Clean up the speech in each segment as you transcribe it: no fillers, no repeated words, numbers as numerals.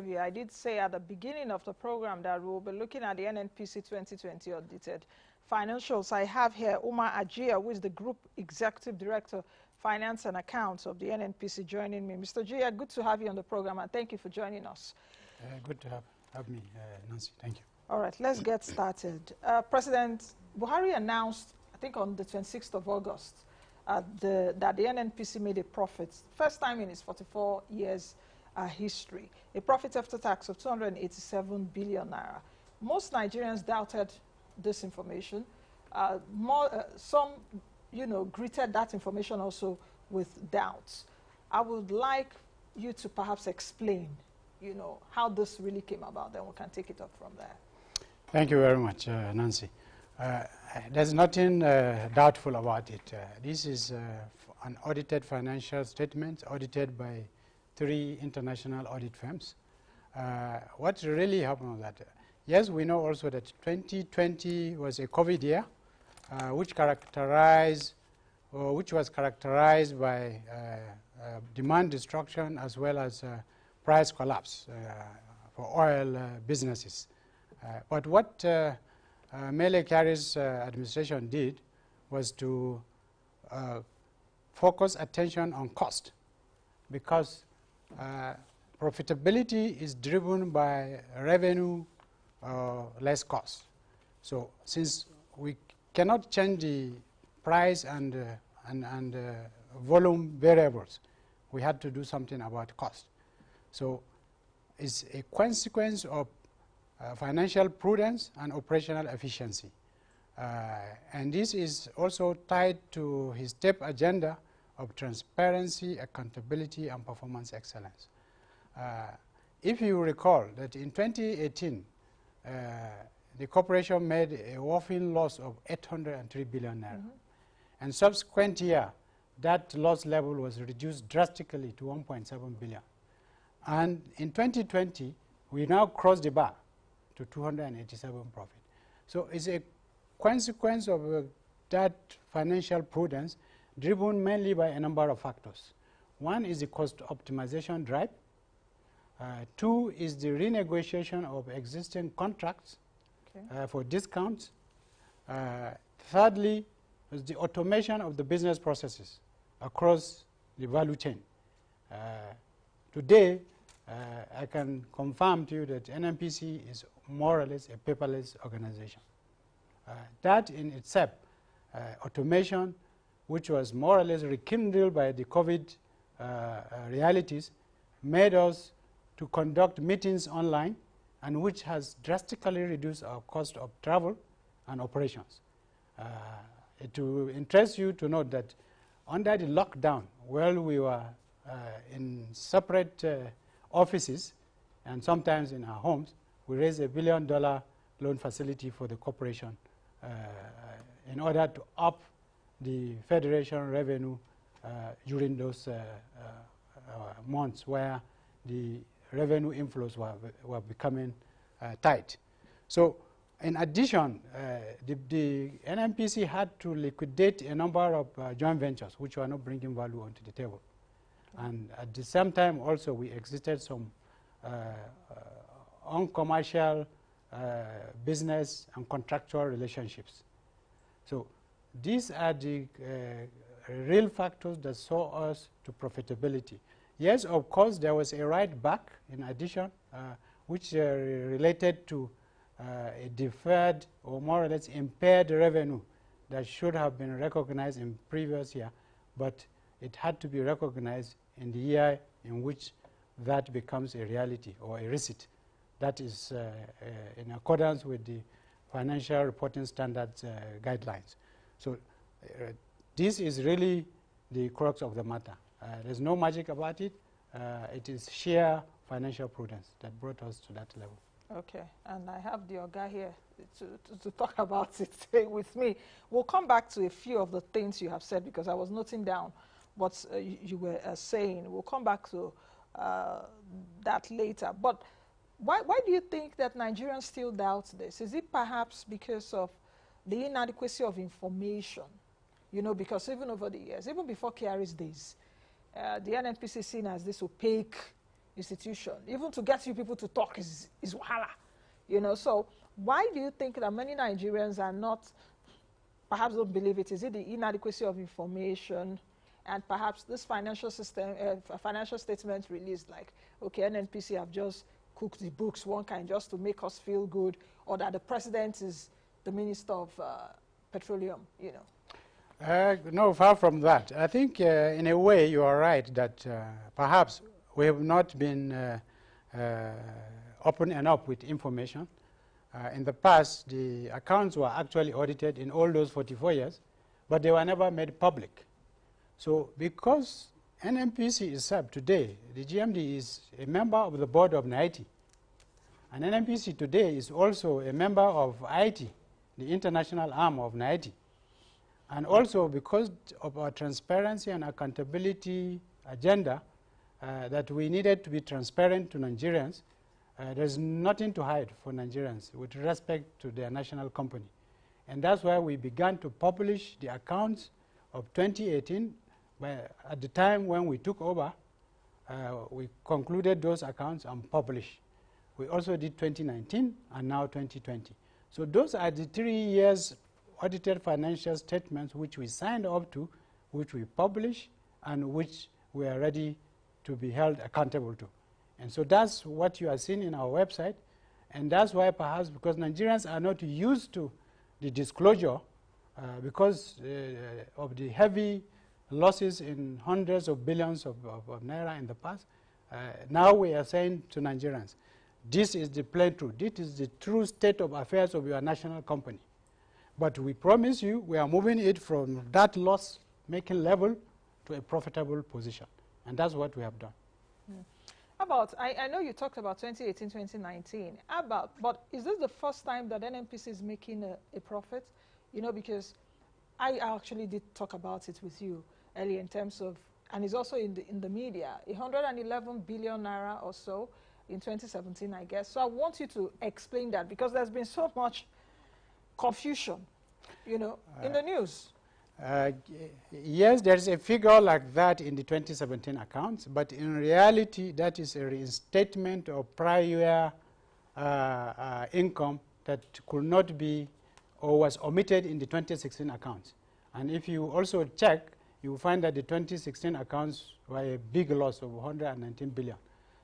I did say at the beginning of the program that we will be looking at the NNPC 2020 audited financials. I have here Umar Ajiya, who is the Group Executive Director, Finance and Accounts of the NNPC, joining me. Mr. Ajiya, good to have you on the program, and thank you for joining us. Good to have me, Nancy. Thank you. All right, let's get started. President Buhari announced, I think on the 26th of August, that the NNPC made a profit, first time in its 44 years history, a profit after tax of 287 billion naira. Most Nigerians doubted this information. Some, greeted that information also with doubts. I would like you to perhaps explain, how this really came about. Then we can take it up from there. Thank you very much, Nancy. There's nothing doubtful about it. This is an audited financial statement audited by 3 international audit firms. What really happened was that, yes, we know also that 2020 was a COVID year, which was characterized by demand destruction as well as price collapse for oil businesses. But what Mele Kyari's administration did was to focus attention on cost, because profitability is driven by revenue less cost. So since we cannot change the price and volume variables, we had to do something about cost. So it's a consequence of financial prudence and operational efficiency. And this is also tied to his STEP agenda of transparency, accountability, and performance excellence. If you recall that in 2018, the corporation made a whopping loss of 803 billion naira. Mm-hmm. And subsequent year, that loss level was reduced drastically to 1.7 billion. And in 2020, we now crossed the bar to 287 profit. So it's a consequence of that financial prudence, driven mainly by a number of factors. One is the cost optimization drive. 2 is the renegotiation of existing contracts for discounts. Thirdly is the automation of the business processes across the value chain. Today, I can confirm to you that NNPC is more or less a paperless organization. That in itself, automation, which was more or less rekindled by the COVID realities, made us to conduct meetings online, and which has drastically reduced our cost of travel and operations. To interest you to note that under the lockdown, while we were in separate offices and sometimes in our homes, we raised $1 billion loan facility for the corporation in order to up the federation revenue during those months where the revenue inflows were becoming tight. So in addition, the NNPC had to liquidate a number of joint ventures which were not bringing value onto the table. And at the same time also we exited some uncommercial business and contractual relationships. So these are the real factors that saw us to profitability. Yes, of course, there was a write back in addition, which related to a deferred or more or less impaired revenue that should have been recognized in previous year, but it had to be recognized in the year in which that becomes a reality or a receipt. That is in accordance with the financial reporting standards guidelines. So this is really the crux of the matter. There's no magic about it. It is sheer financial prudence that brought us to that level. Okay, and I have the Oga here to talk about it with me. We'll come back to a few of the things you have said, because I was noting down what you were saying. We'll come back to that later. But why do you think that Nigerians still doubt this? Is it perhaps because of the inadequacy of information? Because even over the years, even before Kyari's days, the NNPC is seen as this opaque, institution. Even to get you people to talk is wahala, you know. So why do you think that many Nigerians are not, perhaps don't believe it? Is it the inadequacy of information, and perhaps this financial system, financial statement released, like, okay, NNPC have just cooked the books, one kind, just to make us feel good, or that the president is the minister of petroleum, you know? No, far from that. I think in a way you are right that perhaps we have not been open enough with information. In the past, the accounts were actually audited in all those 44 years, but they were never made public. So because NNPC itself today, the GMD is a member of the board of NIT, and NNPC today is also a member of IT, the international arm of NIT. And also because of our transparency and accountability agenda, that we needed to be transparent to Nigerians, there's nothing to hide for Nigerians with respect to their national company. And that's why we began to publish the accounts of 2018. At the time when we took over, we concluded those accounts and published. We also did 2019 and now 2020. So those are the 3 years audited financial statements which we signed up to, which we publish, and which we are ready to be held accountable to. And so that's what you are seeing in our website. And that's why perhaps because Nigerians are not used to the disclosure because of the heavy losses in hundreds of billions of naira in the past, now we are saying to Nigerians, this is the plain truth. This is the true state of affairs of your national company. But we promise you we are moving it from that loss-making level to a profitable position. And that's what we have done. Mm. About, I know you talked about 2018, 2019. But is this the first time that NNPC is making a profit? You know, because I actually did talk about it with you earlier in terms of, and it's also in the media, 111 billion naira or so in 2017, I guess. So I want you to explain that, because there's been so much confusion, you know, in the news. Yes, there's a figure like that in the 2017 accounts, but in reality, that is a reinstatement of prior income that could not be or was omitted in the 2016 accounts. And if you also check, you will find that the 2016 accounts were a big loss of 119 billion.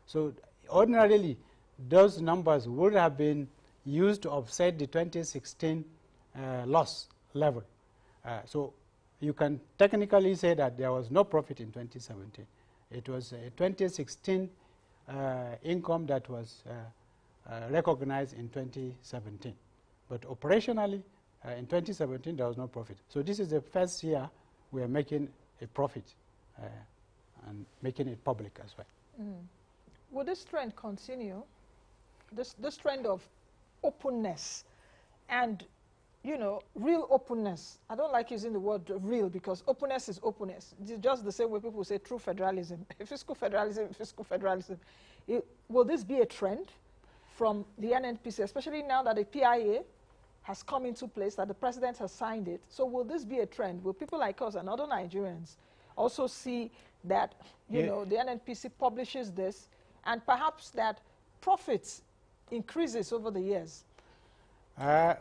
So ordinarily, those numbers would have been used to offset the 2016 loss level. So you can technically say that there was no profit in 2017. It was a 2016 income that was recognized in 2017. But operationally, in 2017, there was no profit. So this is the first year we are making a profit and making it public as well. Mm. Will this trend continue? This trend of openness and, you know, real openness. I don't like using the word real, because openness is openness. It's just the same way people say true federalism, fiscal federalism, fiscal federalism. Will this be a trend from the NNPC, especially now that the PIA has come into place, that the president has signed it? So will this be a trend? Will people like us and other Nigerians also see that, you know, the NNPC publishes this, and perhaps that profits increases over the years?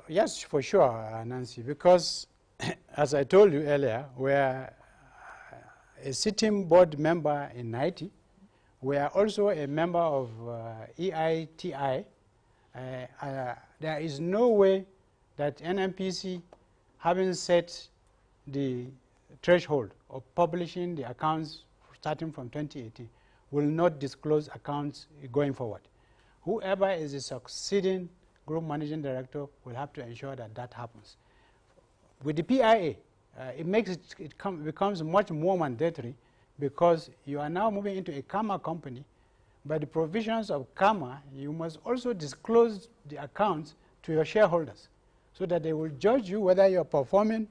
Yes, for sure, Nancy, because as I told you earlier, we are a sitting board member in NIT. We are also a member of EITI. There is no way that NNPC, having set the threshold of publishing the accounts starting from 2018, will not disclose accounts going forward. Whoever is the succeeding group managing director will have to ensure that that happens. With the PIA, it becomes much more mandatory, because you are now moving into a CAMA company. By the provisions of CAMA, you must also disclose the accounts to your shareholders, so that they will judge you whether you are performing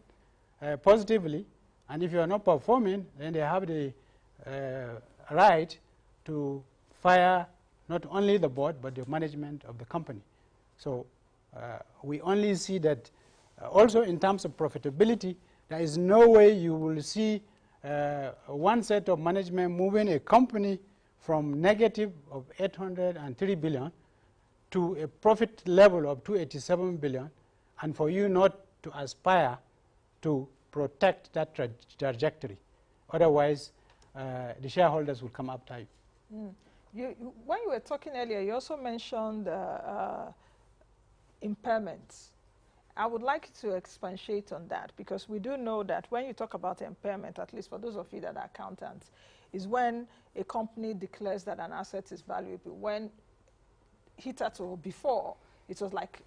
positively, and if you are not performing, then they have the right to fire not only the board, but the management of the company. So we only see that also in terms of profitability, there is no way you will see one set of management moving a company from negative of 803 billion to a profit level of 287 billion, and for you not to aspire to protect that trajectory. Otherwise, the shareholders will come after you. When you were talking earlier, you also mentioned impairments. I would like to expatiate on that, because we do know that when you talk about impairment, at least for those of you that are accountants, is when a company declares that an asset is valuable. When hitherto before, it was like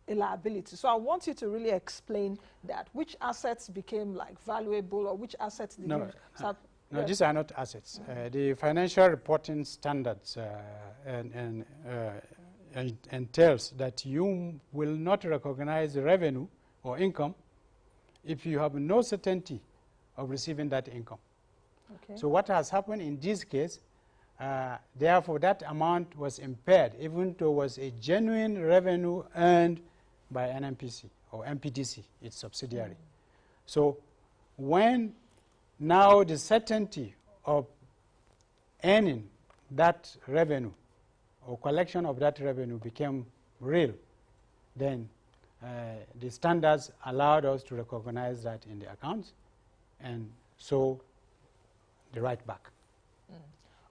a liability. So I want you to really explain that. Which assets became like valuable, or which assets did you start? No, these are not assets. The financial reporting standards entails that you will not recognize revenue or income if you have no certainty of receiving that income. Okay. So what has happened in this case, therefore that amount was impaired, even though it was a genuine revenue earned by NNPC or MPDC, its subsidiary. So when now the certainty of earning that revenue or collection of that revenue became real, then the standards allowed us to recognize that in the accounts, and so the right back.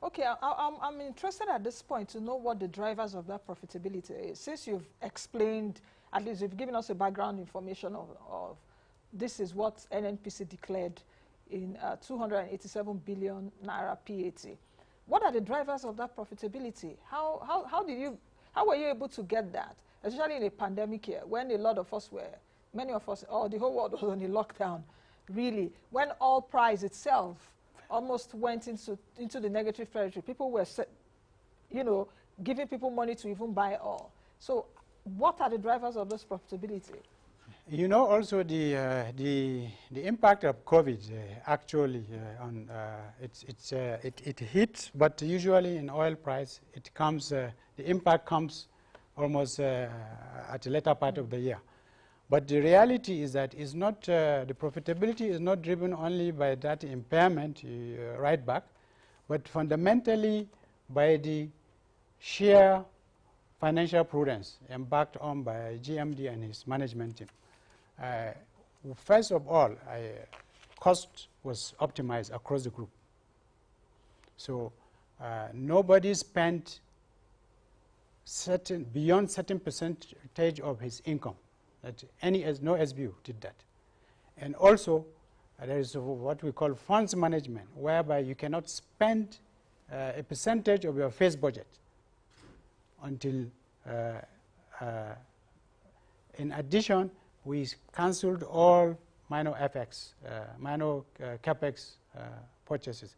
Okay, I'm interested at this point to know what the drivers of that profitability is. Since you've explained, at least you've given us a background information of this is what NNPC declared in 287 billion naira PAT. What are the drivers of that profitability? How were you able to get that, especially in a pandemic year when a lot of us many of us, or the whole world was on a lockdown, really, when oil price itself almost went into the negative territory. People were, giving people money to even buy oil. So what are the drivers of this profitability? You know, also the impact of COVID actually on it hits, but usually in oil price it comes. The impact comes almost at the later part of the year. But the reality is that it's not the profitability is not driven only by that impairment right back, but fundamentally by the sheer financial prudence embarked on by GMD and his management team. First of all, cost was optimized across the group. So nobody spent beyond certain percentage of his income. That no SBU did that. And also, there is what we call funds management, whereby you cannot spend a percentage of your face budget until, in addition, we cancelled all minor FX, minor CapEx purchases.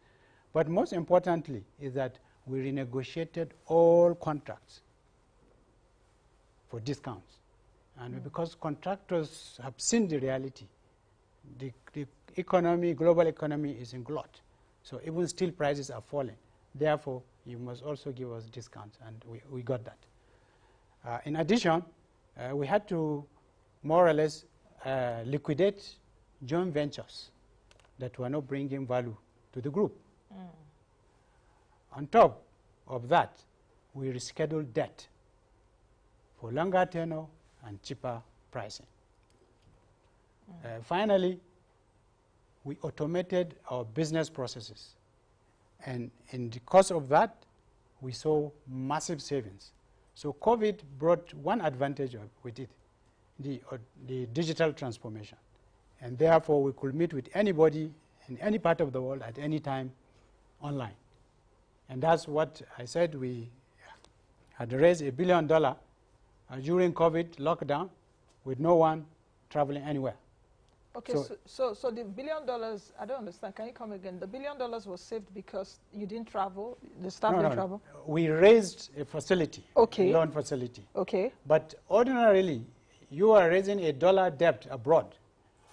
But most importantly is that we renegotiated all contracts for discounts. And because contractors have seen the reality, the economy, global economy is in glut. So even steel prices are falling. Therefore, you must also give us discounts, and we got that. In addition, we had to more or less liquidate joint ventures that were not bringing value to the group. On top of that, we rescheduled debt for longer tenure and cheaper pricing. Finally, we automated our business processes. And in the course of that, we saw massive savings. So COVID brought one advantage with it, the digital transformation. And therefore, we could meet with anybody in any part of the world at any time online. And that's what I said. We had raised $1 billion during COVID lockdown with no one traveling anywhere. Okay, so the $1 billion, I don't understand. Can you come again? The $1 billion was saved because you didn't travel, the staff didn't travel? We raised a facility, a loan facility. Okay. But ordinarily, you are raising a dollar debt abroad.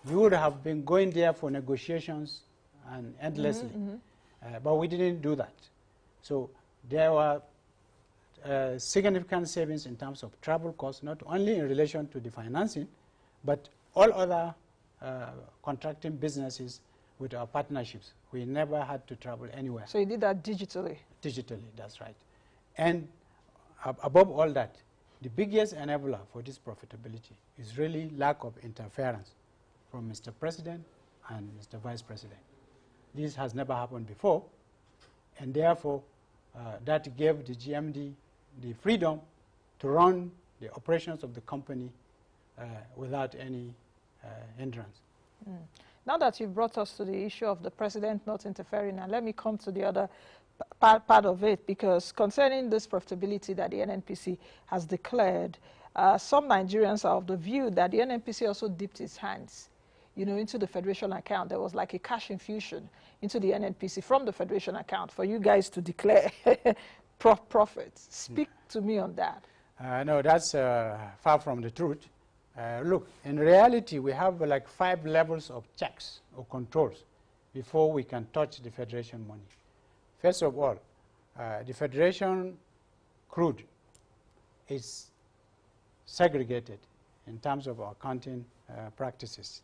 You would have been going there for negotiations and endlessly. But we didn't do that. So there were significant savings in terms of travel costs, not only in relation to the financing, but all other contracting businesses with our partnerships. We never had to travel anywhere. So you did that digitally? digitally, that's right. And above all that, the biggest enabler for this profitability is really lack of interference from Mr. President and Mr. Vice President. This has never happened before, and therefore that gave the GMD the freedom to run the operations of the company without any hindrance. Now that you've brought us to the issue of the president not interfering, and let me come to the other part of it, because concerning this profitability that the NNPC has declared, some Nigerians are of the view that the NNPC also dipped its hands, you know, into the federation account. There was like a cash infusion into the NNPC from the federation account for you guys to declare profits. Speak to me on that. No, that's far from the truth. Look, in reality, we have like 5 levels of checks or controls before we can touch the federation money. First of all, the federation crude is segregated in terms of accounting practices.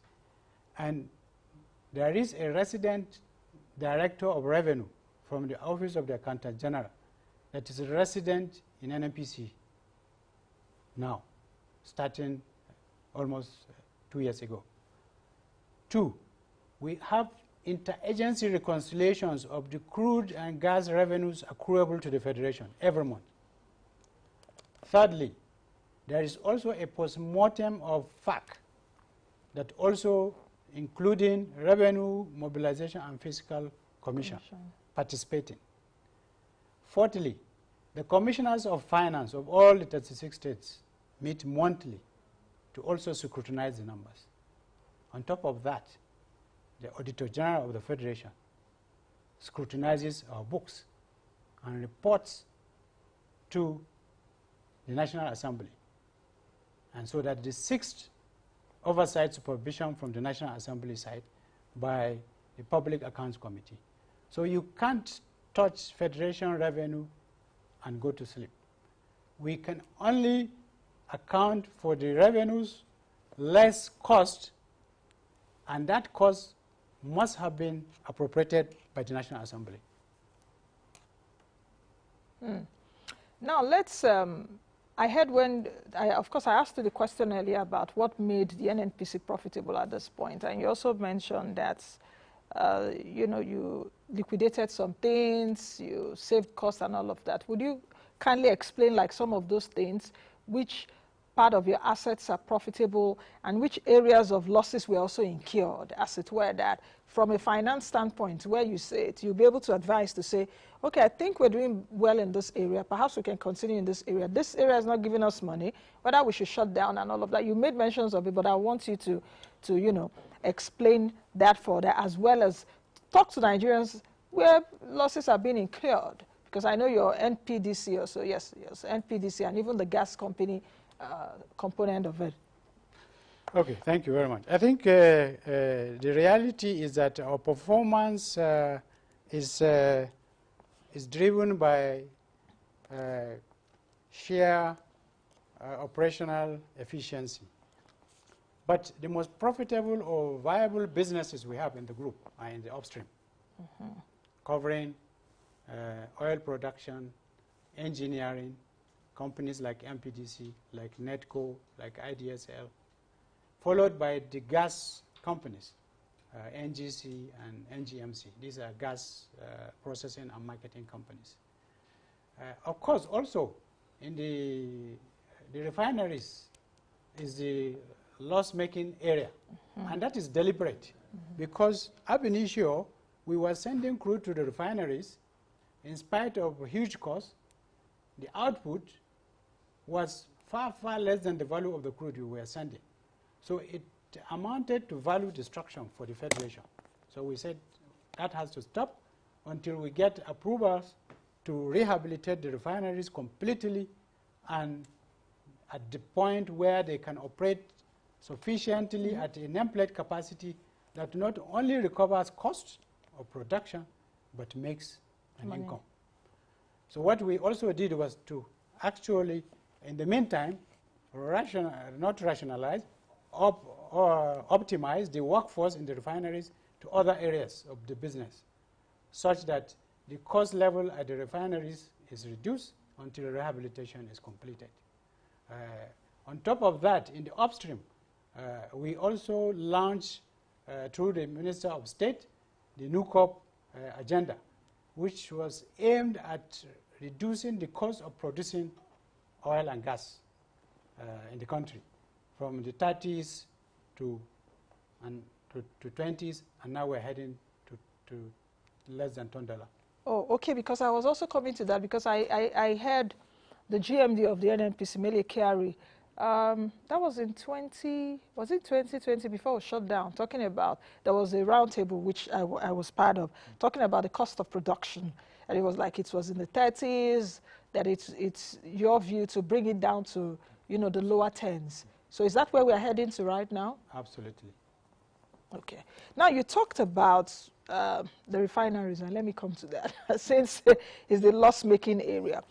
And there is a resident director of revenue from the Office of the Accountant General that is a resident in NNPC now, starting almost 2 years ago. 2, we have interagency reconciliations of the crude and gas revenues accruable to the federation every month. Thirdly, there is also a post-mortem of FAC that also including revenue, mobilization, and fiscal commission participating. Fourthly, the commissioners of finance of all the 36 states meet monthly to also scrutinize the numbers. On top of that, the Auditor General of the Federation scrutinizes our books and reports to the National Assembly. And so that the 6th oversight supervision from the National Assembly side by the Public Accounts Committee. So you can't touch federation revenue and go to sleep. We can only account for the revenues less cost, and that cost must have been appropriated by the National Assembly. Now let's, I heard when, of course I asked you the question earlier about what made the NNPC profitable at this point, and you also mentioned that you know, you liquidated some things, you saved costs and all of that. Would you kindly explain like some of those things, which part of your assets are profitable and which areas of losses were also incurred, as it were, that from a finance standpoint where you say it, you'll be able to advise to say, okay, I think we're doing well in this area, perhaps we can continue in this area. This area is not giving us money, whether we should shut down and all of that. You made mentions of it, but I want you to you know, explain that further, as well as talk to Nigerians where losses are being incurred, because I know your NPDC also, yes, NPDC, and even the gas company component of it. Okay, thank you very much. I think the reality is that our performance is driven by sheer operational efficiency. But the most profitable or viable businesses we have in the group are in the upstream, covering oil production, engineering, companies like MPDC, like NETCO, like IDSL, followed by the gas companies, NGC and NGMC. These are gas processing and marketing companies. Of course, also in the refineries is the loss-making area, and that is deliberate, because ab initio, we were sending crude to the refineries in spite of huge costs. The output was far, far less than the value of the crude we were sending. So it amounted to value destruction for the Federation. So we said that has to stop until we get approvals to rehabilitate the refineries completely, and at the point where they can operate sufficiently at a nameplate capacity that not only recovers costs of production, but makes an income. So what we also did was to actually, in the meantime, not rationalize, or optimize the workforce in the refineries to other areas of the business, such that the cost level at the refineries is reduced until rehabilitation is completed. On top of that, in the upstream, we also launched, through the Minister of State, the NUCOP agenda, which was aimed at reducing the cost of producing oil and gas in the country from the 30s to 20s, and now we're heading to less than $10. Oh, okay, because I was also coming to that, because I heard the GMD of the NNPC, Mele Kyari, that was in 2020, before it was shut down, talking about, there was a roundtable which I was part of, talking about the cost of production. And it was like it was in the 30s, that it's your view to bring it down to, you know, the lower 10s. So is that where we're heading to right now? Absolutely. Okay. Now, you talked about the refineries, and let me come to that, since it's the loss-making area.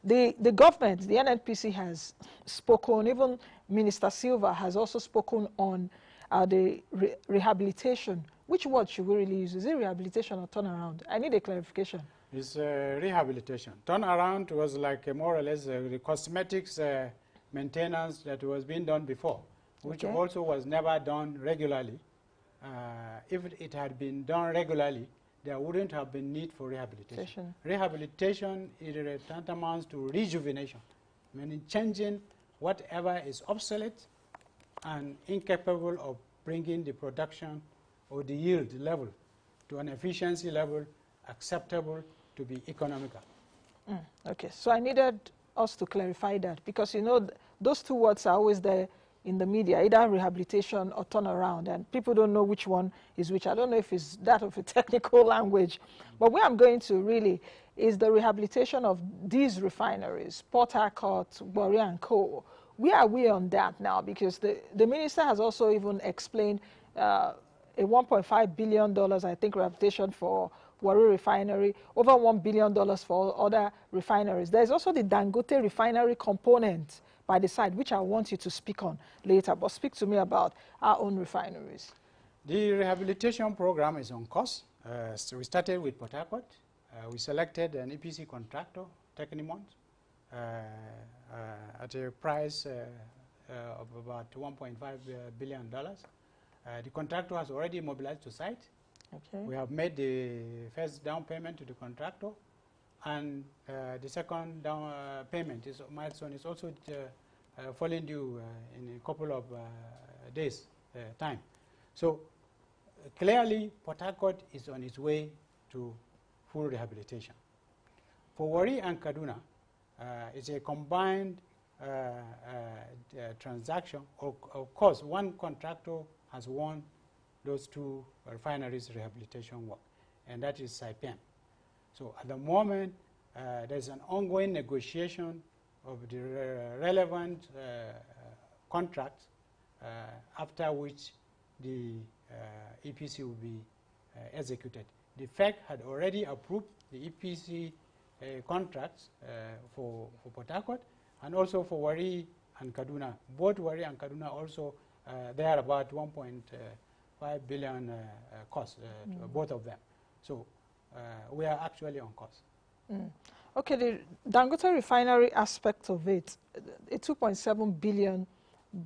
The government, the NNPC, has spoken, even Minister Silva has also spoken on the rehabilitation. Which word should we really use? Is it rehabilitation or turnaround? I need a clarification. It's rehabilitation. Turnaround was like more or less the cosmetics maintenance that was being done before, which also was never done regularly. If it had been done regularly, there wouldn't have been need for rehabilitation. Rehabilitation is tantamount to rejuvenation, meaning changing whatever is obsolete and incapable of bringing the production or the yield level to an efficiency level acceptable to be economical. Okay, so I needed us to clarify that, because you know those two words are always there in the media, either rehabilitation or turnaround, and people don't know which one is which. I don't know if it's that of a technical language, but where I'm going to really is the rehabilitation of these refineries, Port Harcourt, Warri and Co. Where are we on that now? Because the minister has also even explained a $1.5 billion, I think, rehabilitation for Warri Refinery, over $1 billion for other refineries. There's also the Dangote Refinery component by the side, which I want you to speak on later, but speak to me about our own refineries. The rehabilitation program is on course. So we started with Port Harcourt. We selected an EPC contractor, Technimont, at a price of about $1.5 billion. The contractor has already mobilized to site. Okay. We have made the first down payment to the contractor, and the second down payment milestone is also falling due in a couple of days' time. So clearly, Port Harcourt is on its way to full rehabilitation. For Warri and Kaduna, it's a combined transaction. Of course, one contractor has won those two refineries rehabilitation work, and that is Saipem. So at the moment, there's an ongoing negotiation of the relevant contracts, after which the EPC will be executed. The FEC had already approved the EPC contracts for Port Harcourt and also for Warri and Kaduna. Both Warri and Kaduna also, they are about 1.5 billion cost, both of them. So we are actually on course. Okay, the Dangote Refinery aspect of it, a $2.7 billion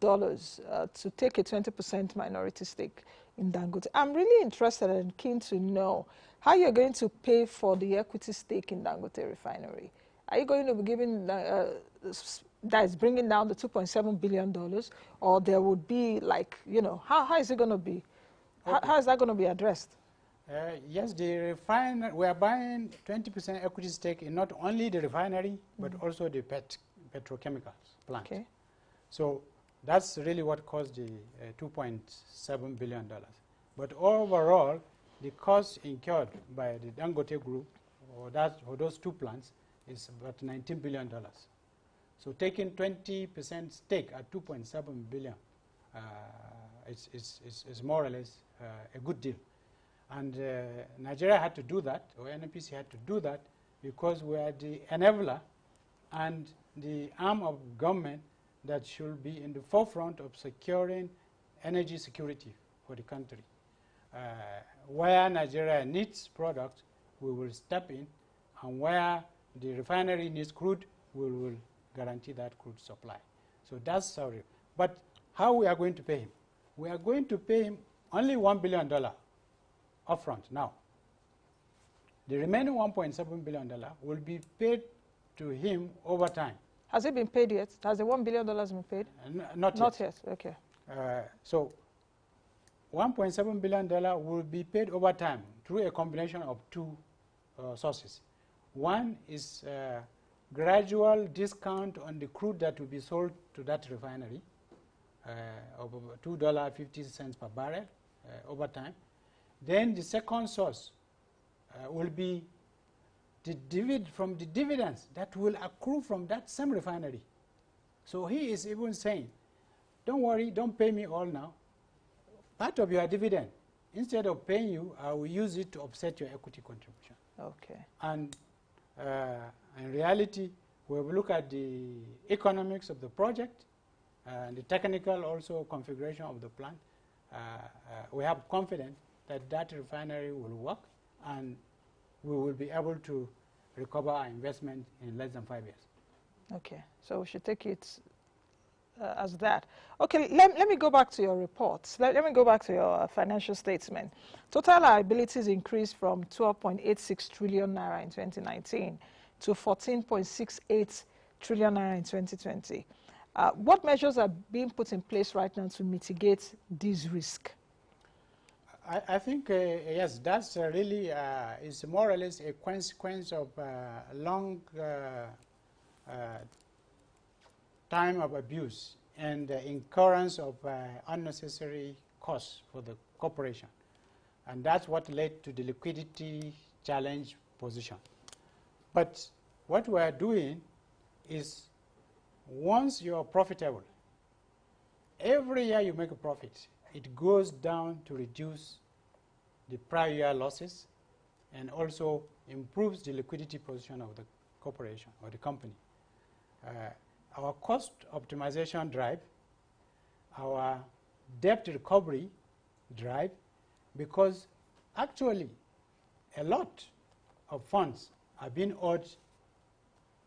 to take a 20% minority stake in Dangote. I'm really interested and keen to know how you're going to pay for the equity stake in Dangote Refinery. Are you going to be giving, that is bringing down the $2.7 billion, or there would be like, you know, how is it going to be? Okay. How is that going to be addressed? Yes, the refinery, we are buying 20% equity stake in not only the refinery, but also the petrochemicals plant. Okay. So that's really what caused the $2.7 billion. But overall, the cost incurred by the Dangote Group for those two plants is about $19 billion. So taking 20% stake at $2.7 billion is more or less a good deal. And Nigeria had to do that, or NNPC had to do that, because we are the enabler and the arm of government that should be in the forefront of securing energy security for the country. Where Nigeria needs products, we will step in and where the refinery needs crude, we will guarantee that crude supply. So that's sorry. But how we are going to pay him? We are going to pay him only $1 billion upfront now. The remaining $1.7 billion will be paid to him over time. Has it been paid yet? Has the $1 billion been paid? Not yet. Okay. So $1.7 billion will be paid over time through a combination of two sources. One is gradual discount on the crude that will be sold to that refinery of $2.50 per barrel over time. Then the second source will be from the dividends that will accrue from that same refinery. So he is even saying, don't worry, don't pay me all now. Part of your dividend, instead of paying you, I will use it to offset your equity contribution. Okay. And in reality, we will look at the economics of the project and the technical also configuration of the plant. We have confidence that that refinery will work, and we will be able to recover our investment in less than 5 years. Okay, so we should take it as that. Okay, let me go back to your reports. Let me go back to your financial statement. Total liabilities increased from 12.86 trillion naira in 2019 to 14.68 trillion naira in 2020. What measures are being put in place right now to mitigate this risk? I think, yes, that's really is more or less a consequence of long time of abuse and incurrence of unnecessary costs for the corporation. And that's what led to the liquidity challenge position. But what we are doing is, once you are profitable, every year you make a profit, it goes down to reduce the prior year losses and also improves the liquidity position of the corporation or the company. Our cost optimization drive, our debt recovery drive, because actually a lot of funds are being owed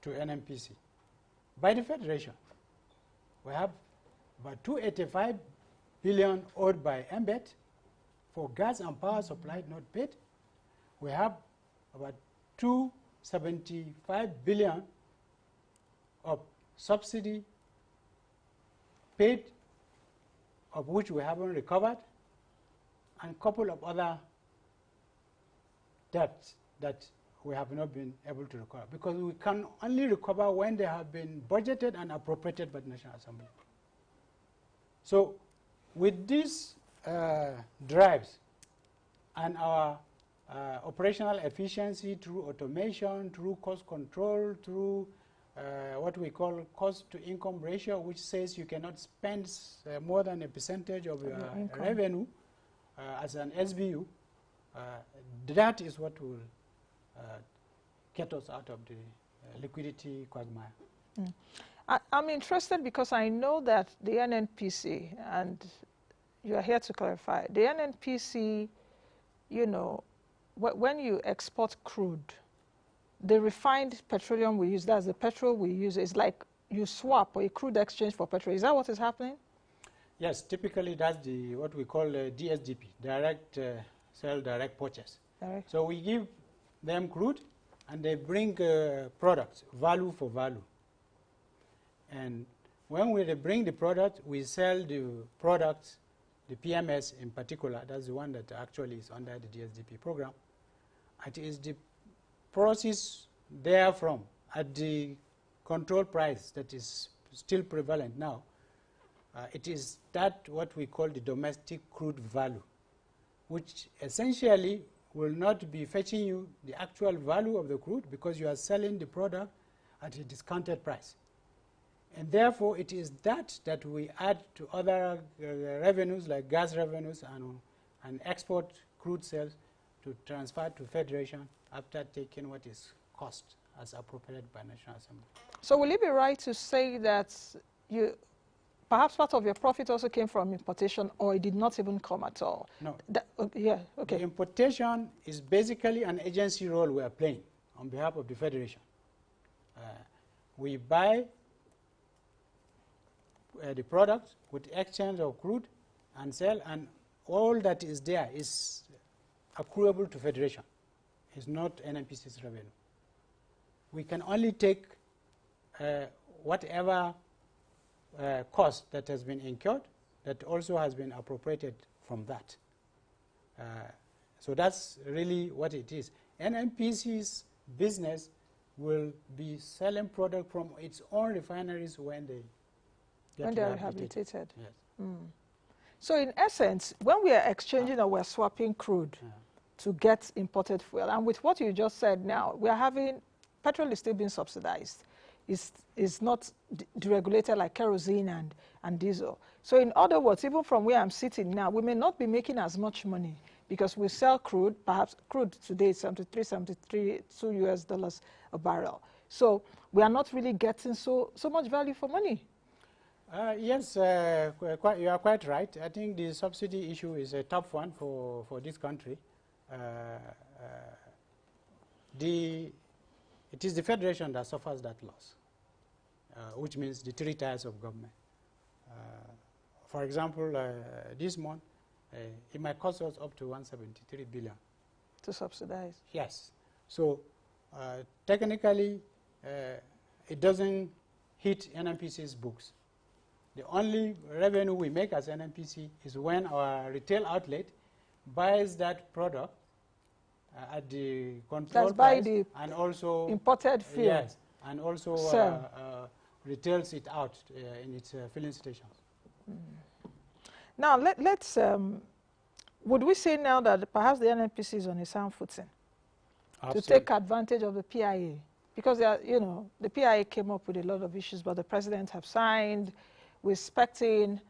to NNPC by the Federation. We have about 285 billion owed by MBET for gas and power supply not paid. We have about 275 billion of subsidy paid, of which we haven't recovered, and a couple of other debts that we have not been able to recover, because we can only recover when they have been budgeted and appropriated by the National Assembly. So with these drives and our operational efficiency through automation, through cost control, through what we call cost-to-income ratio, which says you cannot spend more than a percentage of your revenue as an SBU, that is what will get us out of the liquidity quagmire. Mm. I'm interested because I know that the NNPC, and you are here to clarify, the NNPC, you know, when you export crude, the refined petroleum we use, that's the petrol we use, is like you swap or a crude exchange for petrol. Is that what is happening? Yes, typically that's what we call DSDP, direct sell, direct purchase. So we give them crude and they bring products, value for value. And when we bring the product, we sell the products, the PMS in particular, that's the one that actually is under the DSDP program. It is the process therefrom at the control price that is still prevalent now. It is that what we call the domestic crude value, which essentially will not be fetching you the actual value of the crude because you are selling the product at a discounted price. And therefore, it is that we add to other revenues like gas revenues and export crude sales to transfer to Federation after taking what is cost as appropriated by National Assembly. So will it be right to say that perhaps part of your profit also came from importation, or it did not even come at all? No. Yeah, okay. The importation is basically an agency role we are playing on behalf of the Federation. We buy the products with exchange of crude and sell, and all that is there is accruable to Federation. It's not NNPC's revenue. We can only take whatever cost that has been incurred that also has been appropriated from that. So that's really what it is. NNPC's business will be selling product from its own refineries when they get rehabilitated. Yes. Mm. So in essence, when we are exchanging or we're swapping crude to get imported fuel, and with what you just said now, we are having, petrol is still being subsidized. It's not deregulated like kerosene and diesel. So in other words, even from where I'm sitting now, we may not be making as much money because we sell crude, perhaps crude today is $72 a barrel. So we are not really getting so much value for money. Yes, you are quite right. I think the subsidy issue is a tough one for this country. It is the Federation that suffers that loss, which means the three tiers of government. For example, this month, it might cost us up to 173 billion. To subsidize? Yes. So technically, it doesn't hit NNPC's books. The only revenue we make as NNPC is when our retail outlet buys that product at the control price and also imported fuel. Yes, and also retails it out in its filling stations. Mm. Now let's. Would we say now that perhaps the NNPC is on a sound footing to take advantage of the PIA? Because the PIA came up with a lot of issues, but the president have signed. We're expecting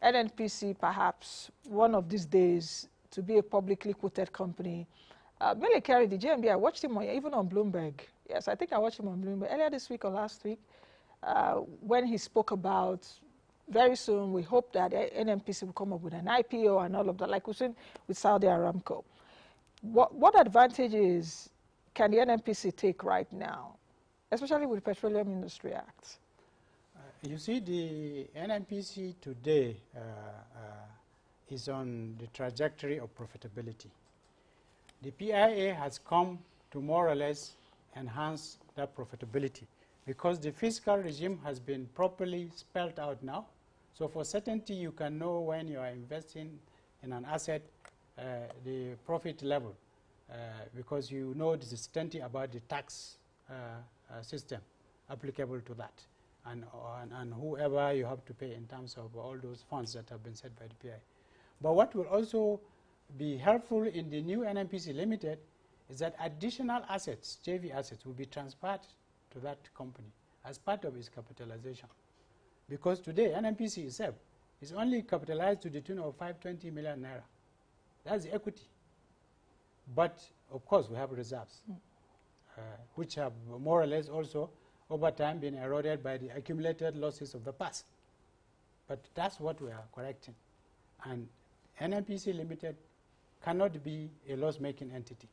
NNPC perhaps one of these days to be a publicly quoted company. Mele Kyari, the GMB, I watched him even on Bloomberg. Yes, I think I watched him on Bloomberg earlier this week or last week when he spoke about very soon we hope that NNPC will come up with an IPO and all of that, like we've seen with Saudi Aramco. What advantages can the NNPC take right now, especially with the Petroleum Industry Act? You see, the NNPC today is on the trajectory of profitability. The PIA has come to more or less enhance that profitability because the fiscal regime has been properly spelled out now. So for certainty, you can know when you are investing in an asset, the profit level, because you know the certainty about the tax system applicable to that. And whoever you have to pay in terms of all those funds that have been set by the PI. But what will also be helpful in the new NNPC Limited is that additional assets, JV assets, will be transferred to that company as part of its capitalization. Because today, NNPC itself is only capitalized to the tune of 520 million naira. That's the equity. But, of course, we have reserves, which have more or less also over time been eroded by the accumulated losses of the past. But that's what we are correcting. And NNPC Limited cannot be a loss-making entity.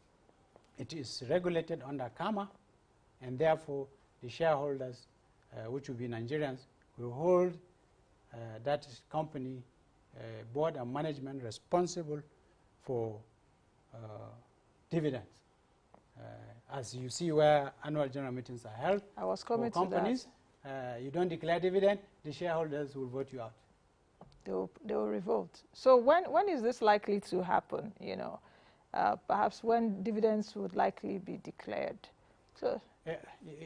It is regulated under KAMA, and therefore the shareholders, which will be Nigerians, will hold that company board and management responsible for dividends. As you see where annual general meetings are held, I was coming for companies, to that. You don't declare dividend, the shareholders will vote you out. They will revolt. So when is this likely to happen? Perhaps when dividends would likely be declared. So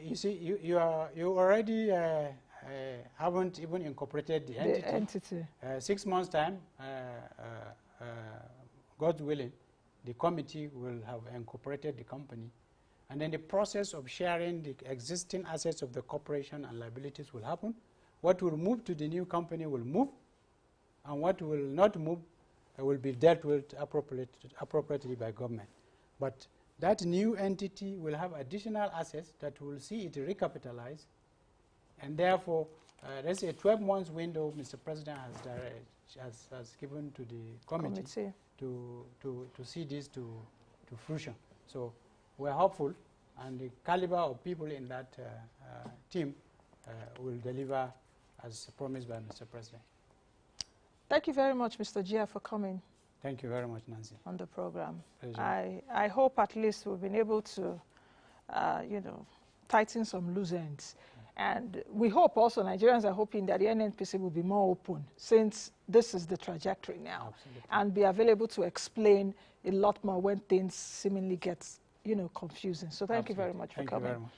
you see, you already haven't even incorporated the entity. 6 months time, God willing, the committee will have incorporated the company. And then the process of sharing the existing assets of the corporation and liabilities will happen. What will move to the new company will move, and what will not move will be dealt with appropriately by government. But that new entity will have additional assets that will see it recapitalized, and therefore there's a 12-month window Mr. President has given to the committee to see this to fruition. So we're hopeful and the caliber of people in that team will deliver as promised by Mr. President. Thank you very much, Mr. Ajiya, for coming. Thank you very much, Nancy. On the program. Pleasure. I hope at least we've been able to, you know, tighten some loose ends. And we hope also, Nigerians are hoping that the NNPC will be more open, since this is the trajectory now. Absolutely. And be available to explain a lot more when things seemingly get, you know, confusing. So thank you very much for coming. Thank you very much.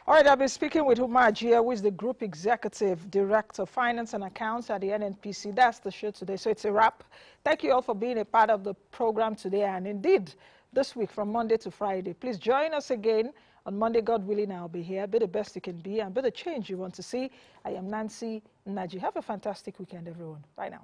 All right, I've been speaking with Umar Ajiya, who is the Group Executive Director of Finance and Accounts at the NNPC. That's the show today, so it's a wrap. Thank you all for being a part of the program today, and indeed, this week from Monday to Friday. Please join us again on Monday, God willing. I'll be here. Be the best you can be and be the change you want to see. I am Nancy Naji. Have a fantastic weekend, everyone. Bye now.